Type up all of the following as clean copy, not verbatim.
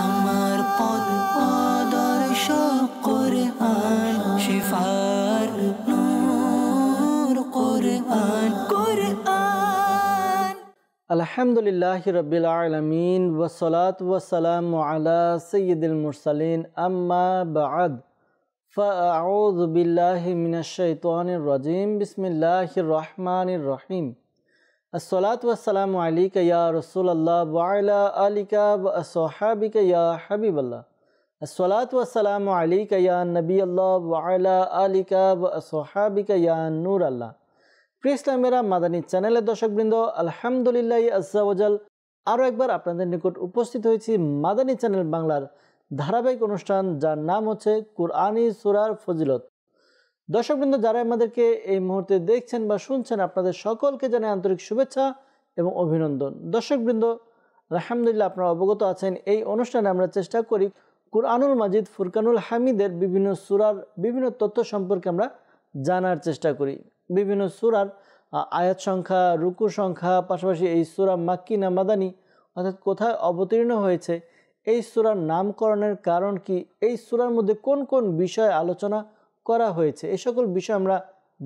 আমার পথ আদর্শ কোরআন শিফার নূর কোরআন কোরআন। আলহামদুলিল্লাহি রাব্বিল আলামিন ওয়াসসালাতু ওয়াসসালামু আলা সাইয়্যিদিল মুরসালিন আম্মা বা'দ ফাআউযু বিল্লাহি মিনাশ শাইতানির রাজীম বিসমিল্লাহির রহমানির রহিম। আসসালাতু ওয়াসসালামু আলাইকা ইয়া রাসূলুল্লাহ ওয়া আলা আলিকা ওয়া আসহাবিকা ইয়া হাবিবাল্লাহ। আসসালাতু ওয়াসসালামু আলাইকা ইয়া নবিয়াল্লাহ ওয়া আলা আলিকা ওয়া আসহাবিকা ইয়া নূরাল্লাহ। প্রিয় ইসলামেরা মাদানী চ্যানেলের দর্শকবৃন্দ, আলহামদুলিল্লাহ আজ্জা ওয়াজাল আরও একবার আপনাদের নিকট উপস্থিত হয়েছি মাদানী চ্যানেল বাংলার ধারাবাহিক অনুষ্ঠান, যার নাম হচ্ছে কুরআনী সূরার ফজিলত। দর্শকবৃন্দ, যারা আমাদেরকে এই মুহূর্তে দেখছেন বা শুনছেন, আপনাদের সকলকে জানাই আন্তরিক শুভেচ্ছা এবং অভিনন্দন। দর্শকবৃন্দ, আলহামদুলিল্লাহ আপনারা অবগত আছেন, এই অনুষ্ঠানে আমরা চেষ্টা করি কুরআনুল মাজিদ ফুরকানুল হামিদের বিভিন্ন সূরার বিভিন্ন তথ্য সম্পর্কে আমরা জানার চেষ্টা করি। বিভিন্ন সূরার আয়াত সংখ্যা, রুকু সংখ্যা, পাশাপাশি এই সূরা মাক্কি না মাদানী, অর্থাৎ কোথায় অবতীর্ণ হয়েছে, এই সূরার নামকরণের কারণ কি, এই সূরার মধ্যে কোন কোন বিষয়ে আলোচনা করা হয়েছে, এই সকল বিষয় আমরা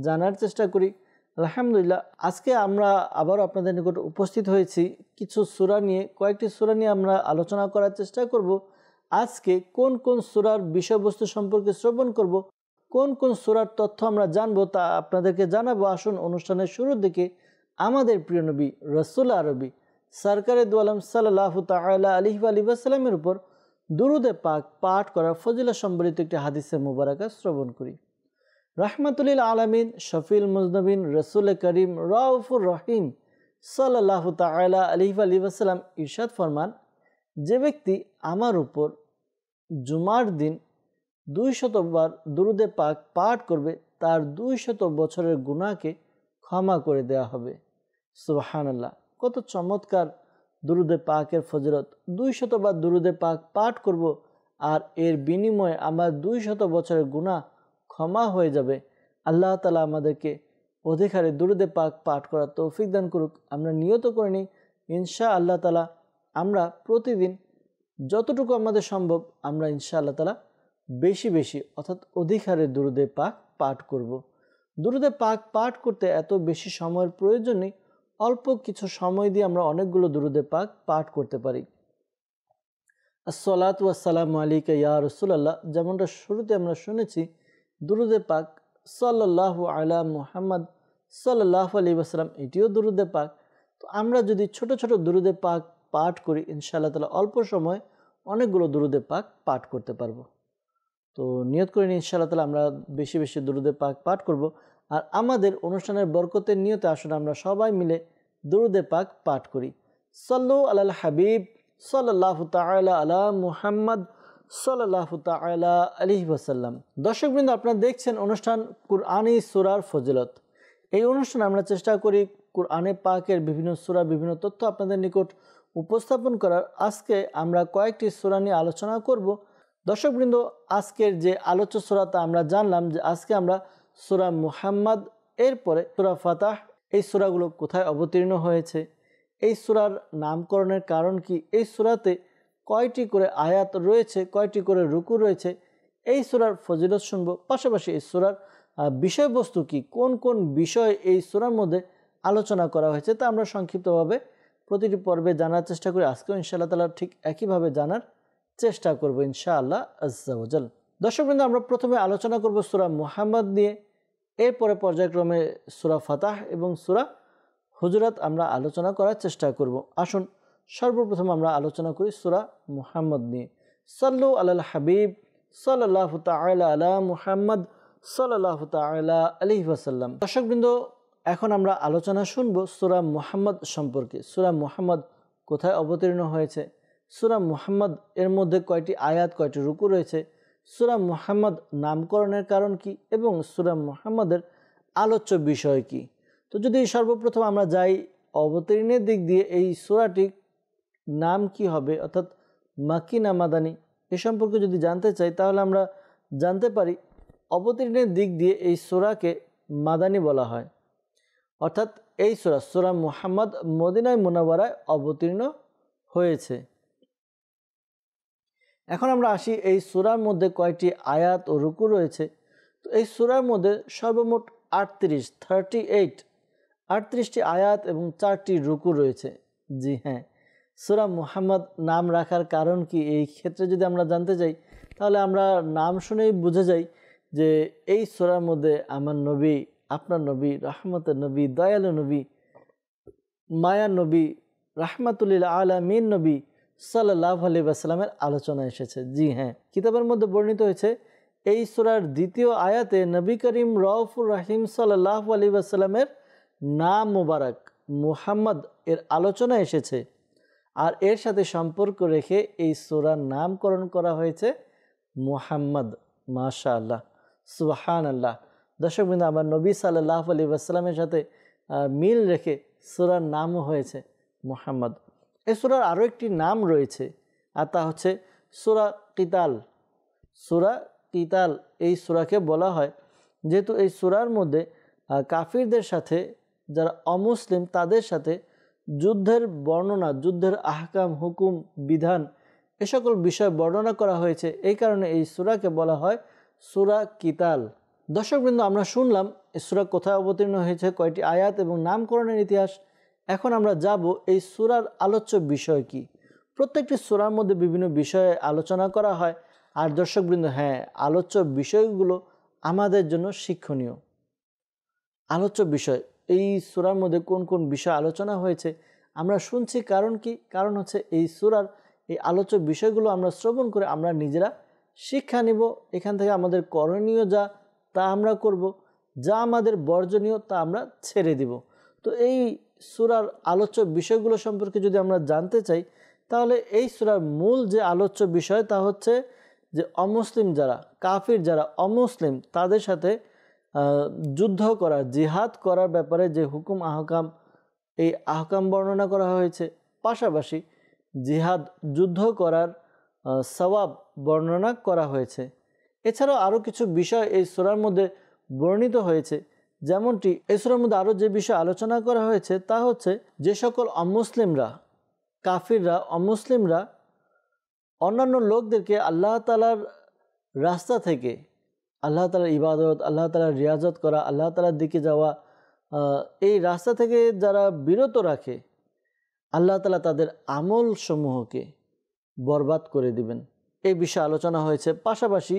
জানার চেষ্টা করি। আলহামদুলিল্লাহ আজকে আমরা আবারও আপনাদের নিকট উপস্থিত হয়েছি কিছু সূরা নিয়ে, কয়েকটি সূরা নিয়ে আমরা আলোচনা করার চেষ্টা করব। আজকে কোন কোন সূরার বিষয়বস্তু সম্পর্কে শ্রবণ করব, কোন কোন সূরার তথ্য আমরা জানবো, তা আপনাদেরকে জানাবো। আসুন অনুষ্ঠানের শুরুর দিকে আমাদের প্রিয় নবী রাসূল আরবি সরকারে দু আলম সাল্লাল্লাহু তাআলা আলাইহি ওয়া সাল্লামের উপর দুরুদে পাক পাঠ করার ফজিলত সম্বলিত একটি হাদিসে মুবারাকা শ্রবণ করি। রাহমাতুল আলামিন শফিল মুজনবিন রাসূল করিম রাউফুর রহিম সাল্লাল্লাহু তাআলা আলাইহি ওয়া সাল্লাম ইরশাদ ফরমান, যে ব্যক্তি আমার উপর জুমার দিন 200 বার দুরুদে পাক পাঠ করবে, তার 200 বছরের গুনাহকে ক্ষমা করে দেয়া হবে। সুবহানাল্লাহ, কত চমৎকার দুরুদে পাকের ফজিলত। 200 বার দুরুদে পাক পাঠ করব আর এর বিনিময়ে আমার 200 বছরের গুনাহ ক্ষমা হয়ে যাবে। আল্লাহ তাআলা আমাদেরকে অধিকারে দুরুদে পাক পাঠ করার তৌফিক দান করুক। আমরা নিয়ত করে নিই ইনশাআল্লাহ তাআলা আমরা প্রতিদিন যতটুকু আমাদের সম্ভব আমরা ইনশাআল্লাহ তাআলা বেশি বেশি অর্থাৎ অধিকারে দুরুদে পাক পাঠ করব। দুরুদে পাক পাঠ করতে এত বেশি সময়ের প্রয়োজন নেই, অল্প কিছু সময় দিয়ে আমরা অনেকগুলো দুরুদে পাক পাঠ করতে পারি। আসসালাতু ওয়াসসালামু আলাইকা ইয়া রাসূলুল্লাহ, যেমনটা শুরুতে আমরা শুনেছি, দুরুদে পাক সাল্লাল্লাহু আলা মুহাম্মদ সাল্লাল্লাহু আলাইহি ওয়াসাল্লাম, এটিও দুরুদে পাক। তো আমরা যদি ছোট ছোট দুরুদে পাক পাঠ করি, ইনশাআল্লাহ তাআলা অল্প সময় অনেকগুলো দুরুদে পাক পাঠ করতে পারবো। তো নিয়ত করে নিই ইনশাআল্লাহ তাআলা আমরা বেশি বেশি দুরুদে পাক পাঠ করব। আর আমাদের অনুষ্ঠানের বরকতের নিয়তে আসুন আমরা সবাই মিলে দুরুদে পাক পাঠ করি। সাল্লু আলাল হাবিব সাল্লাল্লাহু তাআলা আলা মুহাম্মদ সাল্লাল্লাহু তাআলা আলাইহি ওয়াসাল্লাম। দর্শকবৃন্দ, আপনারা দেখছেন অনুষ্ঠান কুরআনী সূরার ফজিলত। এই অনুষ্ঠানে আমরা চেষ্টা করি কুরআনে পাকের বিভিন্ন সূরা, বিভিন্ন তথ্য আপনাদের নিকট উপস্থাপন করার। আজকে আমরা কয়েকটি সূরা নিয়ে আলোচনা করব। দর্শকবৃন্দ, আজকের যে আলোচ্য সূরাটা আমরা জানলাম যে আজকে আমরা সূরা মুহাম্মদ, এরপরে সূরা ফাতাহ, এই সূরাগুলো কোথায় অবতীর্ণ হয়েছে, এই সূরার নামকরণের কারণ কি, এই সূরাতে কয়টি করে আয়াত রয়েছে, কয়টি করে রুকু রয়েছে, এই সূরার ফজিলত শুনব। পাশাপাশি এই সূরার বিষয়বস্তু কি, কোন কোন বিষয় এই সূরার মধ্যে আলোচনা করা হয়েছে, তা আমরা সংক্ষিপ্তভাবে প্রতিটি পর্বে জানার চেষ্টা করি। আজকেও ইনশাআল্লাহ তাআলা ঠিক একইভাবে জানার চেষ্টা করব ইনশাআল্লাহ আজ্জা ওয়াজাল। দর্শকবৃন্দ, আমরা প্রথমে আলোচনা করব সূরা মুহাম্মদ নিয়ে, এরপরে পর্যায়ক্রমে সূরা ফাতাহ এবং সূরা হুজুরাত আমরা আলোচনা করার চেষ্টা করব। আসুন সর্বপ্রথম আমরা আলোচনা করি সূরা মুহাম্মদ নিয়ে। সাল্লু আলাল হাবিব সাল্লাল্লাহু তাআলা আলা মুহাম্মদ সাল্লাল্লাহু তাআলা আলাইহি ওয়াসাল্লাম। দর্শকবৃন্দ, এখন আমরা আলোচনা শুনব সূরা মুহাম্মদ সম্পর্কে। সূরা মুহাম্মদ কোথায় অবতীর্ণ হয়েছে, সূরা মুহাম্মদ এর মধ্যে কয়টি আয়াত, কয়টি রুকু রয়েছে, সূরা মুহাম্মদ নামকরণের কারণ কি এবং সূরা মুহাম্মদের আলোচ্য বিষয় কি। তো যদি সর্বপ্রথম আমরা যাই অবতীর্ণের দিক দিয়ে, এই সূরাটির নাম কি হবে, অর্থাৎ মাক্কি না মাদানী, এ সম্পর্কে যদি জানতে চাই তাহলে আমরা জানতে পারি অবতীর্ণের দিক দিয়ে এই সূরাকে মাদানী বলা হয়। অর্থাৎ এই সূরা মুহাম্মদ মদিনায় মুনাওয়ারায় অবতীর্ণ হয়েছে। এখন আমরা আসি এই সূরার মধ্যে কয়টি আয়াত ও রুকু রয়েছে। তো এই সূরার মধ্যে সর্বমোট 38টি আয়াত এবং 4টি রুকু রয়েছে। জি হ্যাঁ, সূরা মুহাম্মদ নাম রাখার কারণ কি, এই ক্ষেত্রে যদি আমরা জানতে চাই তাহলে আমরা নাম শুনেই বুঝে যাই যে এই সূরার মধ্যে আমার নবী, আপনার নবী, রহমতের নবী, দয়ালু নবী, মায়ার নবী, রাহমাতুল আলামিন নবী সাল্লাল্লাহু আলাইহি ওয়াসাল্লামের আলোচনা এসেছে। জি হ্যাঁ, কিতাবের মধ্যে বর্ণিত হয়েছে এই সূরার দ্বিতীয় আয়াতে নবী করিম রউফুর রহিম সাল্লাল্লাহু আলাইহি ওয়াসাল্লামের নাম মুবারক মুহাম্মদ এর আলোচনা এসেছে। আর এর সাথে সম্পর্ক রেখে এই সূরার নামকরণ করা হয়েছে মুহাম্মদ। মাশাআল্লাহ, সুবহানাল্লাহ। দর্শকবৃন্দ, আমার নবী সাল্লাল্লাহু আলাইহি ওয়াসাল্লামের সাথে মিল রেখে সূরার নামও হয়েছে মুহাম্মদ। এই সূরার আরও একটি নাম রয়েছে, আর তা হচ্ছে সূরা কিতাল। সূরা কিতাল এই সূরাকে বলা হয় যেহেতু এই সূরার মধ্যে কাফিরদের সাথে, যারা অমুসলিম তাদের সাথে যুদ্ধের বর্ণনা, যুদ্ধের আহকাম, হুকুম, বিধান এ সকল বিষয় বর্ণনা করা হয়েছে। এই কারণে এই সূরাকে বলা হয় সূরা কিতাল। দর্শকবৃন্দ, আমরা শুনলাম এই সূরা কোথায় অবতীর্ণ হয়েছে, কয়টি আয়াত এবং নামকরণের ইতিহাস। এখন আমরা যাব এই সূরার আলোচ্য বিষয় কি। প্রত্যেকটি সূরার মধ্যে বিভিন্ন বিষয়ে আলোচনা করা হয়। আর দর্শকবৃন্দ, হ্যাঁ, আলোচ্য বিষয়গুলো আমাদের জন্য শিক্ষণীয়। আলোচ্য বিষয়, এই সূরার মধ্যে কোন কোন বিষয় আলোচনা হয়েছে আমরা শুনছি, কারণ কি? কারণ হচ্ছে এই সূরার এই আলোচ্য বিষয়গুলো আমরা শ্রবণ করে আমরা নিজেরা শিক্ষা নিব। এখান থেকে আমাদের করণীয় যা তা আমরা করব, যা আমাদের বর্জনীয় তা আমরা ছেড়ে দিব। তো এই সূরার আলোচ্য বিষয়গুলো সম্পর্কে যদি আমরা জানতে চাই তাহলে এই সূরার মূল যে আলোচ্য বিষয় তা হচ্ছে যে অমুসলিম যারা, কাফির যারা অমুসলিম তাদের সাথে যুদ্ধ করার, জিহাদ করার ব্যাপারে যে হুকুম আহকাম, এই আহকাম বর্ণনা করা হয়েছে। পাশাপাশি জিহাদ, যুদ্ধ করার সওয়াব বর্ণনা করা হয়েছে। এছাড়াও আরও কিছু বিষয় এই সূরার মধ্যে বর্ণিত হয়েছে। যেমনটি এই সূরার মধ্যে আরও যে বিষয় আলোচনা করা হয়েছে তা হচ্ছে যে সকল অমুসলিমরা, কাফিররা, অমুসলিমরা অন্যান্য লোকদেরকে আল্লাহ তাআলার রাস্তা থেকে, আল্লাহ তাআলার ইবাদত, আল্লাহ তাআলার রিয়াজত করা, আল্লাহ তাআলার দিকে যাওয়া, এই রাস্তা থেকে যারা বিরত রাখে, আল্লাহ তাআলা তাদের আমল সমূহকে বরবাদ করে দিবেন, এই বিষয়ে আলোচনা হয়েছে। পাশাপাশি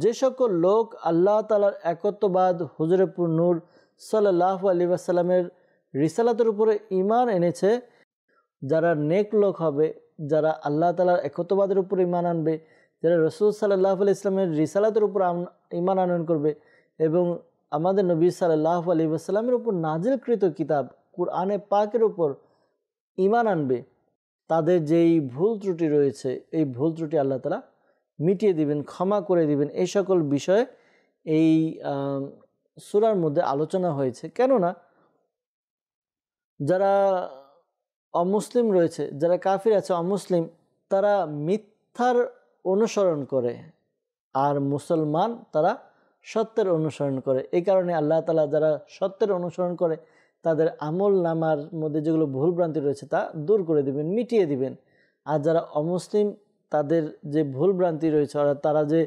যে সকল লোক আল্লাহ তাআলার একত্ববাদ, হুজুরে পুর নূর সাল্লাল্লাহু আলাইহি ওয়াসাল্লামের রিসালাতের উপরে ঈমান এনেছে, যারা নেক লোক হবে, যারা আল্লাহ তাআলার একত্ববাদের উপর ঈমান আনবে, যারা রাসূল সাল্লাল্লাহু আলাইহি ওয়াসাল্লামের রিসালাতের উপর ঈমান আনয়ন করবে এবং আমাদের নবী সাল্লাল্লাহু আলাইহি ওয়াসাল্লামের উপর নাজিলকৃত কিতাব কুরআনে পাকের উপর ঈমান আনবে, তাদের যেই ভুল ত্রুটি রয়েছে এই ভুল ত্রুটি আল্লাহ তাআলা মিটিয়ে দিবেন, ক্ষমা করে দিবেন। এই সকল বিষয়ে এই সূরার মধ্যে আলোচনা হয়েছে। কেননা যারা অমুসলিম রয়েছে, যারা কাফির আছে, অমুসলিম, তারা মিথ্যার অনুসরণ করে, আর মুসলমান তারা সত্যের অনুসরণ করে। এই কারণে আল্লাহ তাআলা যারা সত্যের অনুসরণ করে তাদের আমল নামার মধ্যে যেগুলো ভুলভ্রান্তি রয়েছে তা দূর করে দিবেন, মিটিয়ে দিবেন। আর যারা অমুসলিম তাদের যে ভুলভ্রান্তি রয়েছে, অর্থাৎ তারা যে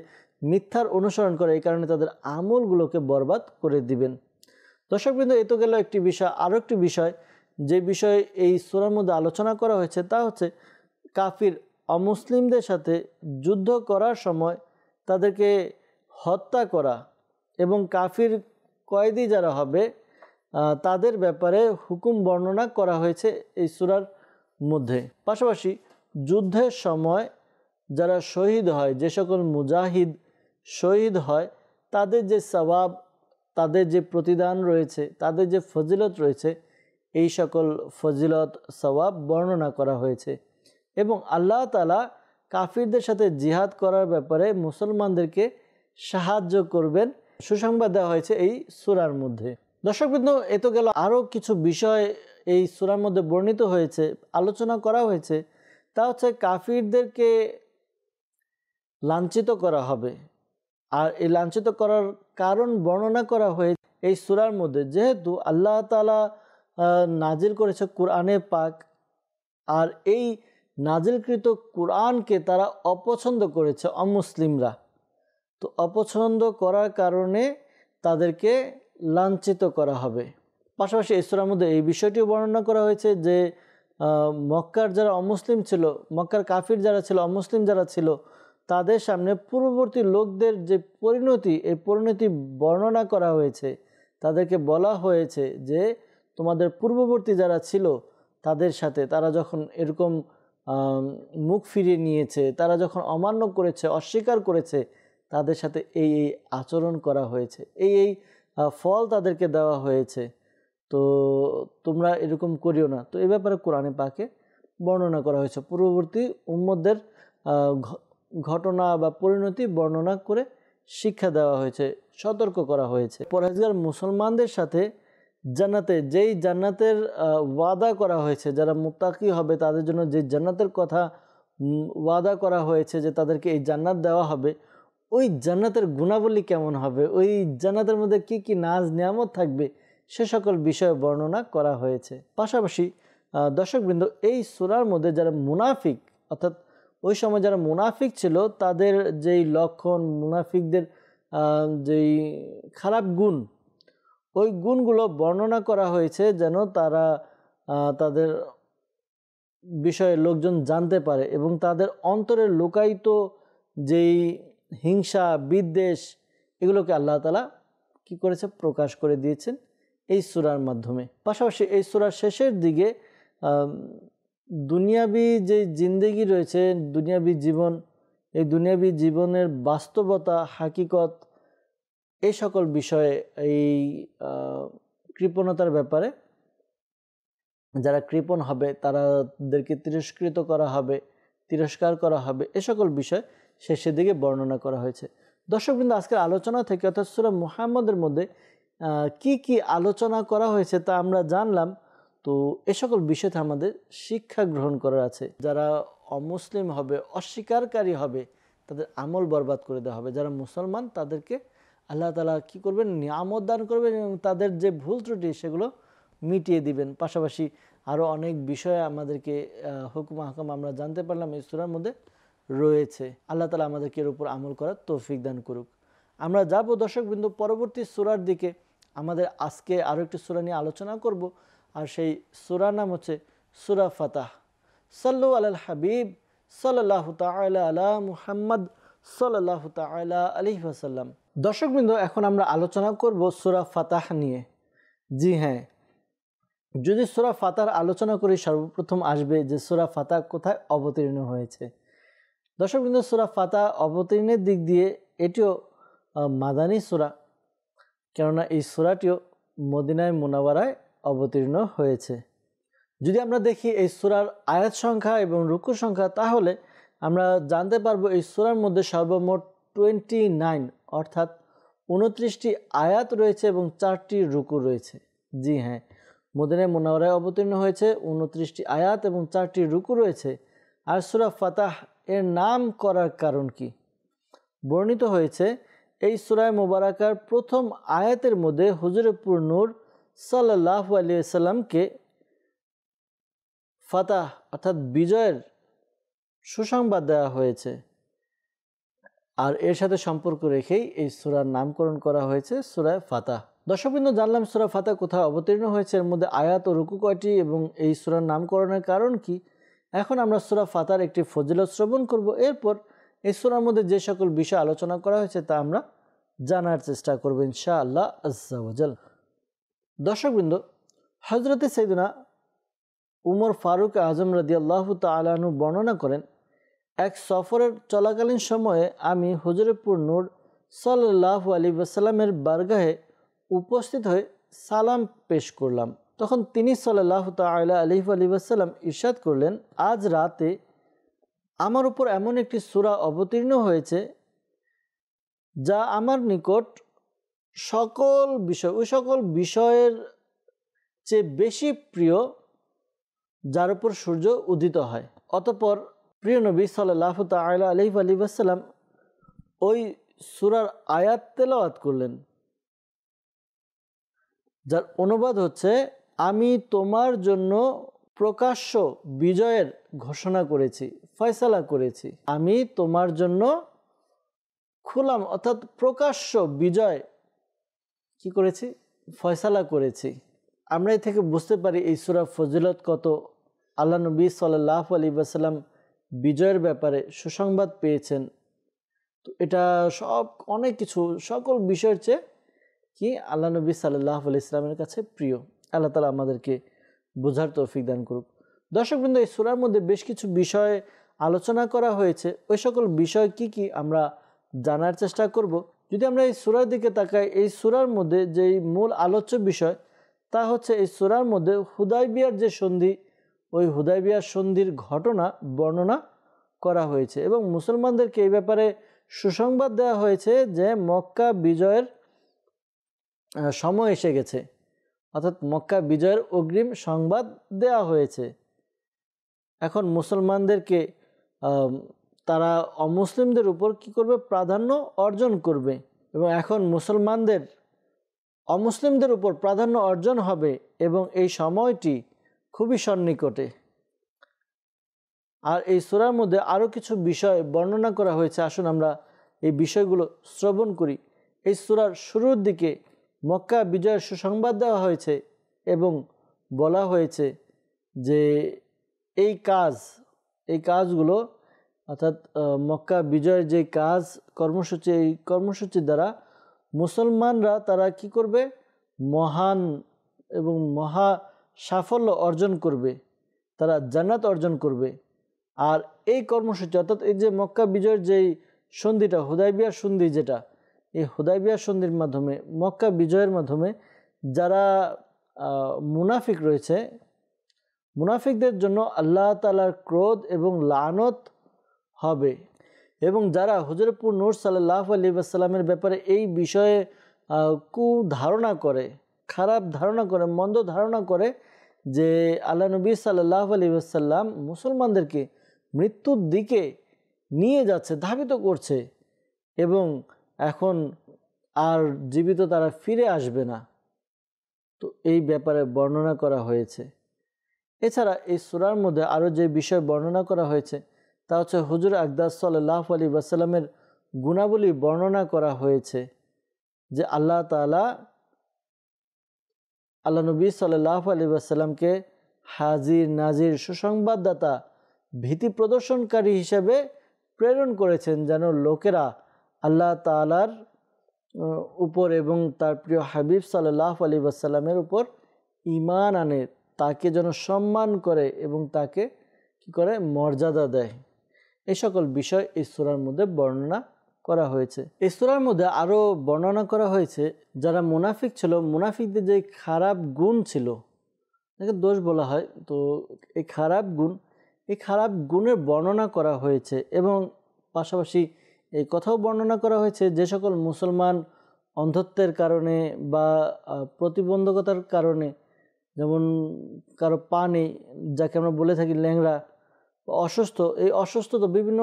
মিথ্যার অনুসরণ করে, এই কারণে তাদের আমলগুলোকে বরবাদ করে দিবেন। দর্শকবৃন্দ, এ তো গেল একটি বিষয়। আরও একটি বিষয় যে বিষয়ে এই সূরার মধ্যে আলোচনা করা হয়েছে তা হচ্ছে কাফির অমুসলিমদের সাথে যুদ্ধ করার সময় তাদেরকে হত্যা করা এবং কাফির কয়েদি যারা হবে তাদের ব্যাপারে হুকুম বর্ণনা করা হয়েছে এই সূরার মধ্যে। পাশাপাশি যুদ্ধের সময় যারা শহীদ হয়, যে সকল মুজাহিদ শহীদ হয়, তাদের যে সওয়াব, তাদের যে প্রতিদান রয়েছে, তাদের যে ফজিলত রয়েছে, এই সকল ফজিলত সওয়াব বর্ণনা করা হয়েছে। এবং আল্লাহ তাআলা কাফিরদের সাথে জিহাদ করার ব্যাপারে মুসলমানদেরকে সাহায্য করবেন, সুসংবাদ দেওয়া হয়েছে এই সূরার মধ্যে। দর্শকবৃন্দ, এ তো গেল আরও কিছু বিষয় এই সূরার মধ্যে বর্ণিত হয়েছে, আলোচনা করা হয়েছে। তা হচ্ছে কাফিরদেরকে লাঞ্ছিত করা হবে, আর এই লাঞ্ছিত করার কারণ বর্ণনা করা হয়েছে এই সূরার মধ্যে। যেহেতু আল্লাহ তাআলা নাজিল করেছে কুরআনে পাক, আর এই নাজিলকৃত কোরআনকে তারা অপছন্দ করেছে অমুসলিমরা। তো অপছন্দ করার কারণে তাদেরকে লাঞ্ছিত করা হবে। পাশাপাশি এই সূরার মধ্যে এই বিষয়টিও বর্ণনা করা হয়েছে যে মক্কার যারা অমুসলিম ছিল, মক্কার কাফির যারা ছিল, অমুসলিম যারা ছিল, তাদের সামনে পূর্ববর্তী লোকদের যে পরিণতি, এই পরিণতি বর্ণনা করা হয়েছে। তাদেরকে বলা হয়েছে যে তোমাদের পূর্ববর্তী যারা ছিল তাদের সাথে তারা যখন এরকম মুখ ফিরিয়ে নিয়েছে, তারা যখন অমান্য করেছে, অস্বীকার করেছে, তাদের সাথে এই এই আচরণ করা হয়েছে, এই ফল তাদেরকে দেওয়া হয়েছে। তো তোমরা এরকম করিও না। তো এই ব্যাপারে কোরআনে পাকে বর্ণনা করা হয়েছে, পূর্ববর্তী উম্মতদের ঘটনা বা পরিণতি বর্ণনা করে শিক্ষা দেওয়া হয়েছে, সতর্ক করা হয়েছে। পরহেজগার মুসলমানদের সাথে জান্নাতে, যেই জান্নাতের ওয়াদা করা হয়েছে, যারা মুত্তাকি হবে তাদের জন্য যে জান্নাতের কথা ওয়াদা করা হয়েছে যে তাদেরকে এই জান্নাত দেওয়া হবে, ওই জান্নাতের গুণাবলী কেমন হবে, ওই জান্নাতের মধ্যে কি কি নাজ নিয়ামত থাকবে, সে সকল বিষয়ে বর্ণনা করা হয়েছে। পাশাপাশি দর্শকবৃন্দ, এই সূরার মধ্যে যারা মুনাফিক, অর্থাৎ ওই সময় যারা মুনাফিক ছিল তাদের যেই লক্ষণ, মুনাফিকদের যেই খারাপ গুণ, ওই গুণগুলো বর্ণনা করা হয়েছে যেন তারা তাদের বিষয়ে লোকজন জানতে পারে এবং তাদের অন্তরের লুকায়িত যেই হিংসা, বিদ্বেষ, এগুলোকে আল্লাহ তাআলা কি করেছে, প্রকাশ করে দিয়েছেন এই সূরার মাধ্যমে। পাশাপাশি এই সূরার শেষের দিকে দুনিয়াবি যে জিন্দেগি রয়েছে, দুনিয়াবি জীবন, এই দুনিয়াবি জীবনের বাস্তবতা, হাকিকত, এই সকল বিষয়ে, এই কৃপণতার ব্যাপারে, যারা কৃপণ হবে তাদেরকে তিরস্কৃত করা হবে, তিরস্কার করা হবে, এ সকল বিষয় শেষের দিকে বর্ণনা করা হয়েছে। দর্শকবৃন্দ, আজকের আলোচনা থেকে অর্থাৎ সূরা মুহাম্মদের মধ্যে কি কি আলোচনা করা হয়েছে তা আমরা জানলাম। তো এ সকল বিষয়তে আমাদের শিক্ষা গ্রহণ করার আছে। যারা অমুসলিম হবে, অস্বীকারী হবে, তাদের আমল বরবাদ করে দেওয়া হবে। যারা মুসলমান তাদেরকে আল্লাহ তাআলা কি করবেন, নিয়ামত দান করবেন এবং তাদের যে ভুল ত্রুটি সেগুলো মিটিয়ে দিবেন। পাশাপাশি আরও অনেক বিষয়ে আমাদেরকে হুকুম আহকাম আমরা জানতে পারলাম এই সূরার মধ্যে রয়েছে। আল্লাহ তাআলা আমাদেরকে এর উপর আমল করার তৌফিক দান করুক। আমরা যাব দর্শকবৃন্দ পরবর্তী সূরার দিকে। আমাদের আজকে আরও একটি সূরা নিয়ে আলোচনা করব, আর সেই সূরার নাম হচ্ছে সূরা ফাতাহ। সাল্লু আলাল হাবিব সাল্লাল্লাহু তাআলা আলা মুহাম্মদ সাল্লাল্লাহু তাআলা আলাইহি ওয়াসাল্লাম। দর্শকবৃন্দ, এখন আমরা আলোচনা করব সূরা ফাতাহ নিয়ে। জি হ্যাঁ, যদি সূরা ফাতাহর আলোচনা করি, সর্বপ্রথম আসবে যে সূরা ফাতাহ কোথায় অবতীর্ণ হয়েছে। দর্শকবৃন্দ, সূরা ফাতাহ অবতীর্ণের দিক দিয়ে এটিও মাদানী সূরা, কেননা এই সূরাটিও মদিনায় মুনাওয়ারায় অবতীর্ণ হয়েছে। যদি আমরা দেখি এই সূরার আয়াত সংখ্যা এবং রুকু সংখ্যা, তাহলে আমরা জানতে পারবো এই সূরার মধ্যে সর্বমোট 29 অর্থাৎ 29টি আয়াত রয়েছে এবং 4টি রুকু রয়েছে। জি হ্যাঁ, মদিনায় মুনাওয়ারায় অবতীর্ণ হয়েছে, 29টি আয়াত এবং 4টি রুকু রয়েছে। আর সূরা ফাতাহ এর নাম করার কারণ কি? বর্ণিত হয়েছে এই সূরা মুবারাকার প্রথম আয়াতের মধ্যে হুজুরে পুর নূর সাল্লাল্লাহু আলাইহি ওয়াসাল্লামকে ফাতাহ অর্থাৎ বিজয়ের সুসংবাদ দেওয়া হয়েছে, আর এর সাথে সম্পর্ক রেখেই এই সূরার নামকরণ করা হয়েছে সূরা ফাতাহ। দর্শকবৃন্দ, জানলাম সূরা ফাতাহ কোথায় অবতীর্ণ হয়েছে, এর মধ্যে আয়াত ও রুকু কয়টি এবং এই সূরার নামকরণের কারণ কি। এখন আমরা সূরা ফাতাহর একটি ফজিলত শ্রবণ করব। এরপর এই সূরার মধ্যে যে সকল বিষয় আলোচনা করা হয়েছে তা আমরা জানার চেষ্টা করব ইনশাআল্লাহ আজ্জা ওয়া জাল। দর্শকবৃন্দ, হযরতে সাইয়েদনা উমর ফারুক আজম রাদিয়াল্লাহু তাআলা আনহু বর্ণনা করেন, এক সফরের চলাকালীন সময়ে আমি হুজুরে পুর নূর সাল্লাল্লাহু আলাইহি ওয়াসাল্লামের বারগাহে উপস্থিত হয়ে সালাম পেশ করলাম। তখন তিনি সাল্লাল্লাহু তাআলা আলাইহি ওয়াসাল্লাম ইরশাদ করলেন, আজ রাতে আমার উপর এমন একটি সূরা অবতীর্ণ হয়েছে যা আমার নিকট ওই সকল বিষয়ের চেয়ে বেশি প্রিয় যার উপর সূর্য উদিত হয়। অতঃপর প্রিয় নবী সাল্লাল্লাহু তাআলা আলাইহি ওয়াসাল্লাম ওই সূরার আয়াত তেলাওয়াত করলেন, যার অনুবাদ হচ্ছে, আমি তোমার জন্য প্রকাশ্য বিজয়ের ঘোষণা করেছি, ফয়সালা করেছি। আমি তোমার জন্য খুলাম, অর্থাৎ প্রকাশ্য বিজয় কি করেছি, ফয়সালা করেছি। আমরা এ থেকে বুঝতে পারি এই সূরা ফজিলত কত। আল্লাহ নবী সাল্লাল্লাহু আলাইহি ওয়াসাল্লাম বিজয়ের ব্যাপারে সুসংবাদ পেয়েছেন। তো এটা সব অনেক কিছু, সকল বিষয়ের চেয়ে কি আল্লাহ নবী সাল্লাল্লাহু আলাইহি ওয়াসাল্লামের কাছে প্রিয়। আল্লাহ তাআলা আমাদেরকে বোঝার তৌফিক দান করুক। দর্শকবৃন্দ, এই সূরার মধ্যে বেশ কিছু বিষয় আলোচনা করা হয়েছে। ওই সকল বিষয় কি কি আমরা জানার চেষ্টা করব। যদি আমরা এই সূরার দিকে তাকাই, এই সূরার মধ্যে যেই মূল আলোচ্য বিষয় তা হচ্ছে এই সূরার মধ্যে হুদায়বিয়ার যে সন্ধি, ওই হুদায়বিয়ার সন্ধির ঘটনা বর্ণনা করা হয়েছে এবং মুসলমানদেরকে এই ব্যাপারে সুসংবাদ দেওয়া হয়েছে যে মক্কা বিজয়ের সময় এসে গেছে, অর্থাৎ মক্কা বিজয়ের অগ্রিম সংবাদ দেওয়া হয়েছে। এখন মুসলমানদেরকে তারা অমুসলিমদের উপর কি করবে, প্রাধান্য অর্জন করবে এবং এখন মুসলমানদের অমুসলিমদের উপর প্রাধান্য অর্জন হবে এবং এই সময়টি খুবই সন্নিকটে। আর এই সূরার মধ্যে আরও কিছু বিষয় বর্ণনা করা হয়েছে। আসুন আমরা এই বিষয়গুলো শ্রবণ করি। এই সূরার শুরুর দিকে মক্কা বিজয়ের সুসংবাদ দেওয়া হয়েছে এবং বলা হয়েছে যে এই কাজগুলো অর্থাৎ মক্কা বিজয়ের যে কাজ কর্মসূচি, এই কর্মসূচির দ্বারা মুসলমানরা তারা কি করবে, মহান এবং মহা সাফল্য অর্জন করবে, তারা জান্নাত অর্জন করবে। আর এই কর্মসূচি অর্থাৎ এই যে মক্কা বিজয়ের যেই সন্ধিটা, হুদায়বিয়ার সন্ধি, যেটা এই হুদায়বিয়ার সন্ধির মাধ্যমে মক্কা বিজয়ের মাধ্যমে যারা মুনাফিক রয়েছে, মুনাফিকদের জন্য আল্লাহ তাআলার ক্রোধ এবং লানত হবে এবং যারা হুজুরপুর নূর সাল্লাল্লাহু আলাইহি ওয়াসাল্লামের ব্যাপারে এই বিষয়ে কুধারণা করে, খারাপ ধারণা করে, মন্দ ধারণা করে যে আল্লাহ নবী সাল্লাল্লাহু আলাইহি ওয়াসাল্লাম মুসলমানদেরকে মৃত্যুর দিকে নিয়ে যাচ্ছে, ধাবিত করছে এবং এখন আর জীবিত তারা ফিরে আসবে না। তো এই ব্যাপারে বর্ণনা করা হয়েছে। এছাড়া এই সূরার মধ্যে আরও যে বিষয় বর্ণনা করা হয়েছে তা হচ্ছে হুজুর আকদাস সাল্লাল্লাহু আলাইহি ওয়াসাল্লামের গুণাবলী বর্ণনা করা হয়েছে যে আল্লাহ তাআলা আল্লাহ নবী সাল্লাল্লাহু আলাইহি ওয়াসাল্লামকে হাজির নাজির সুসংবাদদাতা, ভীতি প্রদর্শনকারী হিসেবে প্রেরণ করেছেন, যেন লোকেরা আল্লাহ তাআলার উপর এবং তার প্রিয় হাবিব সাল্লাল্লাহু আলাইহি ওয়াসাল্লামের উপর ঈমান আনে, তাকে যেন সম্মান করে এবং তাকে কি করে, মর্যাদা দেয়। এই সকল বিষয় এই সূরার মধ্যে বর্ণনা করা হয়েছে। এই সূরার মধ্যে আরও বর্ণনা করা হয়েছে যারা মুনাফিক ছিল, মুনাফিকদের যে খারাপ গুণ ছিল, এটাকে দোষ বলা হয়, তো এই খারাপ গুণের বর্ণনা করা হয়েছে এবং পাশাপাশি এই কথাও বর্ণনা করা হয়েছে যে সকল মুসলমান অন্ধত্বের কারণে বা প্রতিবন্ধকতার কারণে, যেমন কারো পা নেই, যাকে আমরা বলে থাকি ল্যাংড়া, অসুস্থ, এই অসুস্থতা বিভিন্ন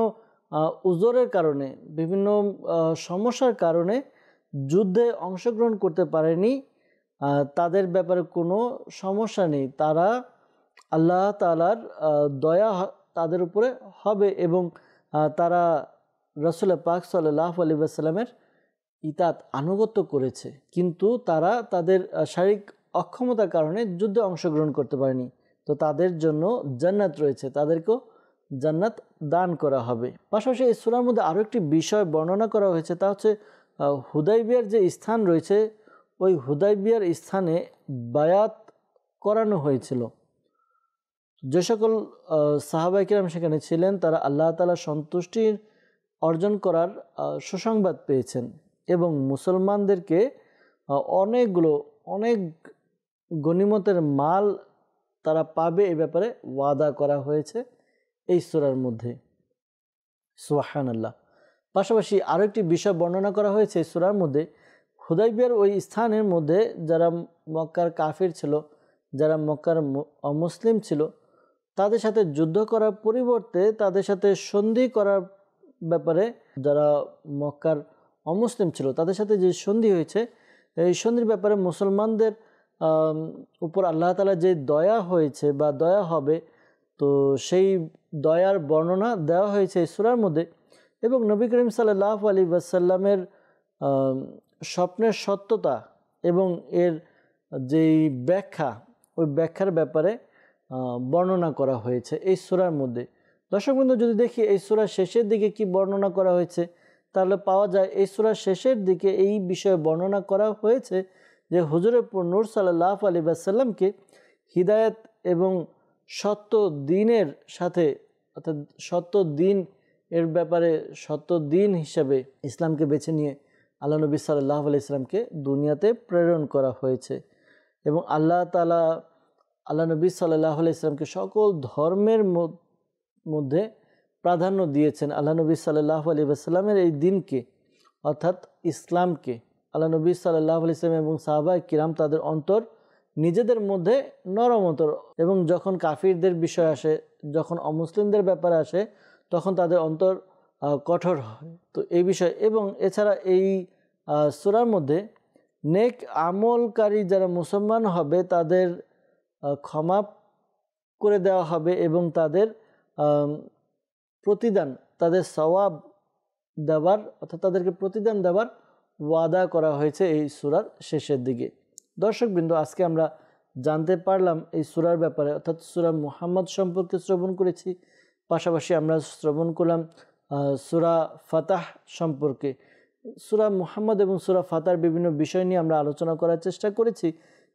উজরের কারণে, বিভিন্ন সমস্যার কারণে যুদ্ধে অংশগ্রহণ করতে পারেনি, তাদের ব্যাপারে কোনো সমস্যা নেই। তারা আল্লাহ তাআলার দয়া তাদের উপরে হবে এবং তারা রাসূল পাক সাল্লাল্লাহু আলাইহি ওয়াসাল্লামের ইতাত আনুগত্য করেছে, কিন্তু তারা তাদের শারীরিক অক্ষমতার কারণে যুদ্ধে অংশগ্রহণ করতে পারেনি। তো তাদের জন্য জান্নাত রয়েছে, তাদেরকেও জান্নাত দান করা হবে। পাশাপাশি এই সূরার মধ্যে আরও একটি বিষয় বর্ণনা করা হয়েছে, তা হচ্ছে হুদায়বিয়ার যে স্থান রয়েছে, ওই হুদায়বিয়ার স্থানে বায়াত করানো হয়েছিল। যে সকল সাহাবায়ে কেরাম সেখানে ছিলেন তারা আল্লাহ তাআলার সন্তুষ্টির অর্জন করার সুসংবাদ পেয়েছেন এবং মুসলমানদেরকে অনেক গনিমতের মাল তারা পাবে, এই ব্যাপারে ওয়াদা করা হয়েছে এই সূরার মধ্যে। সুবহানাল্লাহ। পাশাপাশি আরও একটি বিষয় বর্ণনা করা হয়েছে এই সূরার মধ্যে, হুদায়বিয়ার ওই স্থানের মধ্যে যারা মক্কার কাফির ছিল, যারা মক্কার অমুসলিম ছিল, তাদের সাথে যুদ্ধ করার পরিবর্তে তাদের সাথে সন্ধি করার ব্যাপারে, যারা মক্কার অমুসলিম ছিল তাদের সাথে যে সন্ধি হয়েছে, এই সন্ধির ব্যাপারে মুসলমানদের উপর আল্লাহ তাআলা যে দয়া হয়েছে বা দয়া হবে, তো সেই দয়ার বর্ণনা দেওয়া হয়েছে এই সূরার মধ্যে। এবং নবী করিম সাল্লাল্লাহু আলাইহি ওয়াসাল্লামের স্বপ্নের সত্যতা এবং এর যেই ব্যাখ্যা, ওই ব্যাখ্যার ব্যাপারে বর্ণনা করা হয়েছে এই সূরার মধ্যে। দর্শক বন্ধু, যদি দেখি এই সূরার শেষের দিকে কি বর্ণনা করা হয়েছে, তাহলে পাওয়া যায় এই সূরার শেষের দিকে এই বিষয়ে বর্ণনা করা হয়েছে যে হুজুরে নূর সাল্লাল্লাহু আলাইহি ওয়াসাল্লামকে হিদায়াত এবং সত্য দ্বীনের সাথে, অর্থাৎ সত্য দ্বীন এর ব্যাপারে সত্য দ্বীন হিসাবে ইসলামকে বেছে নিয়ে আল্লাহ নবী সাল্লাল্লাহু আলাইহি ওয়াসাল্লামকে দুনিয়াতে প্রেরণ করা হয়েছে। এবং আল্লাহ তাআলা আল্লাহ নবী সাল্লাল্লাহু আলাইহি ওয়াসাল্লামকে সকল ধর্মের মধ্যে প্রাধান্য দিয়েছেন। আল্লাহ নবী সাল্লাল্লাহু আলাইহি ওয়াসাল্লামের এই দিনকে, অর্থাৎ ইসলামকে, আল্লাহ নবী সাল্লাল্লাহু আলাইহি ওয়াসাল্লাম এবং সাহাবায়ে কিরাম তাদের অন্তর নিজেদের মধ্যে নরম অন্তর, এবং যখন কাফিরদের বিষয় আসে, যখন অমুসলিমদের ব্যাপারে আসে, তখন তাদের অন্তর কঠোর হয়। তো এই বিষয়, এবং এছাড়া এই সূরার মধ্যে নেক আমলকারী যারা মুসলমান হবে তাদের ক্ষমা করে দেওয়া হবে এবং তাদের প্রতিদান, তাদের সওয়াব দেওয়ার, অর্থাৎ তাদেরকে প্রতিদান দেওয়ার ওয়াদা করা হয়েছে এই সূরার শেষের দিকে। দর্শকবৃন্দ, আজকে আমরা জানতে পারলাম এই সূরার ব্যাপারে, অর্থাৎ সূরা মুহাম্মদ সম্পর্কে শ্রবণ করেছি, পাশাপাশি আমরা শ্রবণ করলাম সূরা ফাতাহ সম্পর্কে। সূরা মুহাম্মদ এবং সূরা ফাতাহর বিভিন্ন বিষয় নিয়ে আমরা আলোচনা করার চেষ্টা করেছি।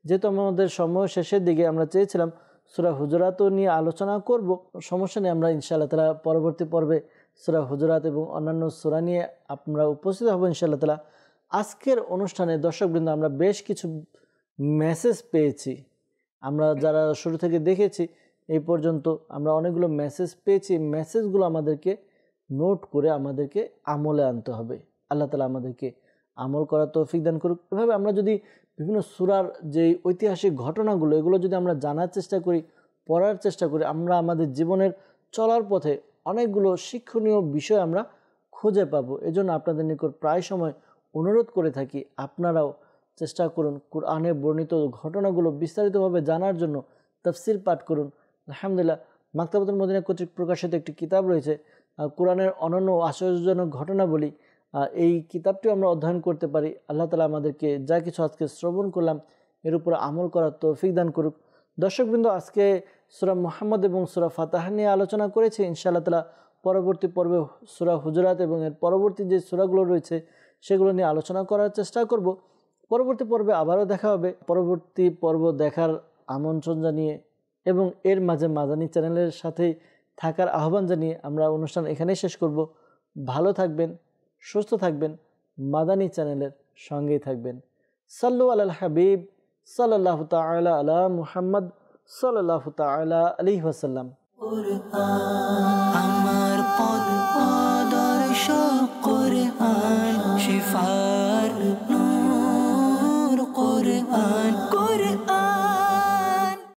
যেহেতু আমাদের সময় শেষের দিকে, আমরা চেয়েছিলাম সূরা হুজুরাতও নিয়ে আলোচনা করব, সমস্যা নেই, আমরা ইনশাআল্লাহ তাআলা পরবর্তী পর্বে সূরা হুজুরাত এবং অন্যান্য সূরা নিয়ে আমরা উপস্থিত হব ইনশাআল্লাহ তাআলা। আজকের অনুষ্ঠানে দর্শকবৃন্দ আমরা বেশ কিছু মেসেজ পেয়েছি। আমরা যারা শুরু থেকে দেখেছি এই পর্যন্ত আমরা অনেকগুলো মেসেজ পেয়েছি। মেসেজগুলো আমাদেরকে নোট করে আমাদেরকে আমলে আনতে হবে। আল্লাহ তাআলা আমাদেরকে আমল করার তৌফিক দান করুক। এভাবে আমরা যদি বিভিন্ন সূরার যে ঐতিহাসিক ঘটনাগুলো, এগুলো যদি আমরা জানার চেষ্টা করি, পড়ার চেষ্টা করি, আমরা আমাদের জীবনের চলার পথে অনেকগুলো শিক্ষণীয় বিষয় আমরা খুঁজে পাবো। এজন্য আপনাদের নিকট প্রায় সময় অনুরোধ করে থাকি, আপনারাও চেষ্টা করুন কুরআনে বর্ণিত ঘটনাগুলো বিস্তারিতভাবে জানার জন্য তাফসির পাঠ করুন। আলহামদুলিল্লাহ, মাকতাবাতুল মদিনা কর্তৃক প্রকাশিত একটি কিতাব রয়েছে কুরআনের অনন্য আশ্চর্যজনক ঘটনাবলী। এই কিতাবটিও আমরা অধ্যয়ন করতে পারি। আল্লাহ তাআলা আমাদেরকে যা কিছু আজকে শ্রবণ করলাম এর উপর আমল করার তৌফিক দান করুক। দর্শকবৃন্দ, আজকে সূরা মুহাম্মদ এবং সূরা ফাতাহ নিয়ে আলোচনা করেছি। ইনশাআল্লাহ তাআলা পরবর্তী পর্বে সূরা হুজুরাত এবং এর পরবর্তী যে সূরাগুলো রয়েছে সেগুলো নিয়ে আলোচনা করার চেষ্টা করব। পরবর্তী পর্বে আবারও দেখা হবে। পরবর্তী পর্ব দেখার আমন্ত্রণ জানিয়ে এবং এর মাঝে মাদানী চ্যানেলের সাথেই থাকার আহ্বান জানিয়ে আমরা অনুষ্ঠান এখানেই শেষ করব। ভালো থাকবেন, সুস্থ থাকবেন, মাদানী চ্যানেলের সঙ্গেই থাকবেন। সাল্লু আলাল হাবিব সাল্লাল্লাহু তাআলা আলা মুহাম্মদ সাল্লাল্লাহু তাআলা আলাইহি ওয়াসাল্লাম। আমার পথ আদর্শ কুরআন।